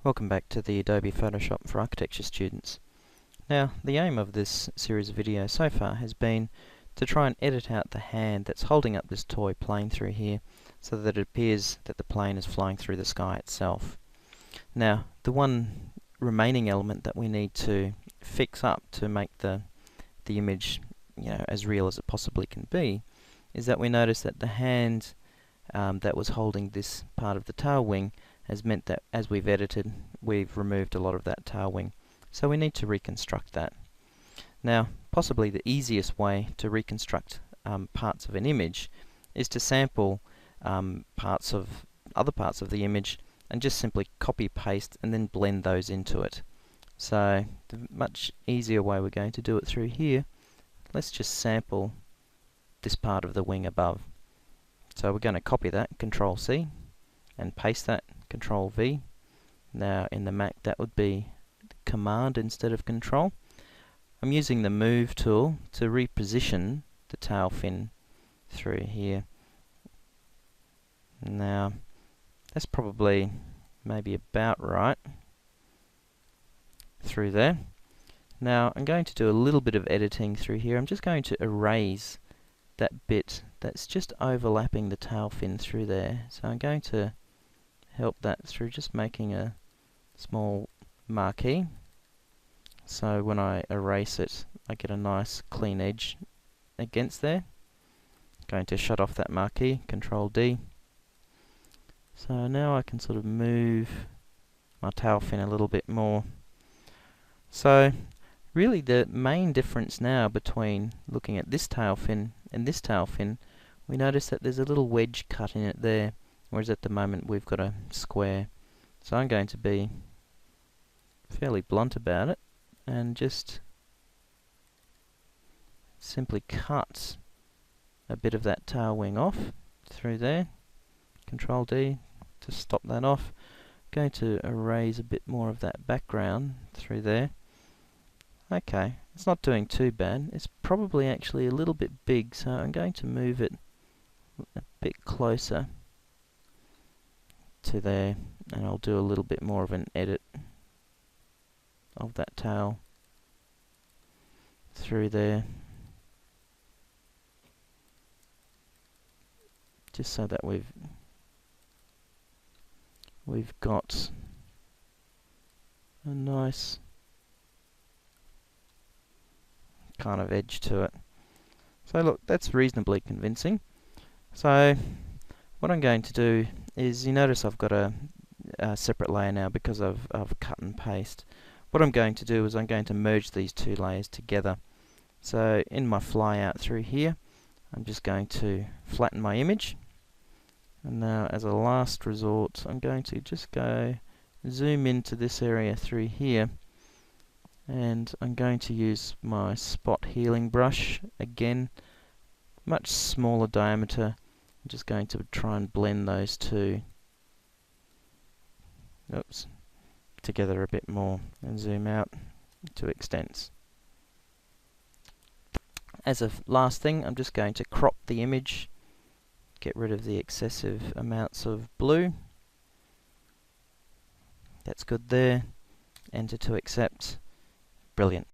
Welcome back to the Adobe Photoshop for Architecture students. Now, the aim of this series of videos so far has been to try and edit out the hand that's holding up this toy plane through here so that it appears that the plane is flying through the sky itself. Now, the one remaining element that we need to fix up to make the image as real as it possibly can be is that we notice that the hand that was holding this part of the tail wing has meant that as we've edited, we've removed a lot of that tail wing. So we need to reconstruct that. Now, possibly the easiest way to reconstruct parts of an image is to sample other parts of the image and just simply copy paste and then blend those into it. So the much easier way we're going to do it through here, let's just sample this part of the wing above. So we're going to copy that, Control C, and paste that, Control V. Now in the Mac that would be Command instead of Control. I'm using the Move tool to reposition the tail fin through here. Now that's probably maybe about right through there. Now I'm going to do a little bit of editing through here. I'm just going to erase that bit that's just overlapping the tail fin through there. So I'm going to help that through just making a small marquee. So when I erase it, I get a nice clean edge against there. Going to shut off that marquee, Control D. So now I can sort of move my tail fin a little bit more. So really the main difference now between looking at this tail fin and this tail fin, we notice that there's a little wedge cut in it there, whereas at the moment we've got a square. So I'm going to be fairly blunt about it and just simply cut a bit of that tail wing off through there. Control D to stop that off. Going to erase a bit more of that background through there. Okay, it's not doing too bad. It's probably actually a little bit big, so I'm going to move it a bit closer to there, and I'll do a little bit more of an edit of that tail through there, just so that we've got a nice kind of edge to it. So look, that's reasonably convincing. So what I'm going to do is, you notice I've got a separate layer now because I've cut and paste. What I'm going to do is I'm going to merge these two layers together. So in my flyout through here, I'm just going to flatten my image. And now as a last resort, I'm going to just go zoom into this area through here. And I'm going to use my spot healing brush again, much smaller diameter. I'm just going to try and blend those two together a bit more and zoom out to extents. As a last thing, I'm just going to crop the image, get rid of the excessive amounts of blue. That's good there. Enter to accept. Brilliant.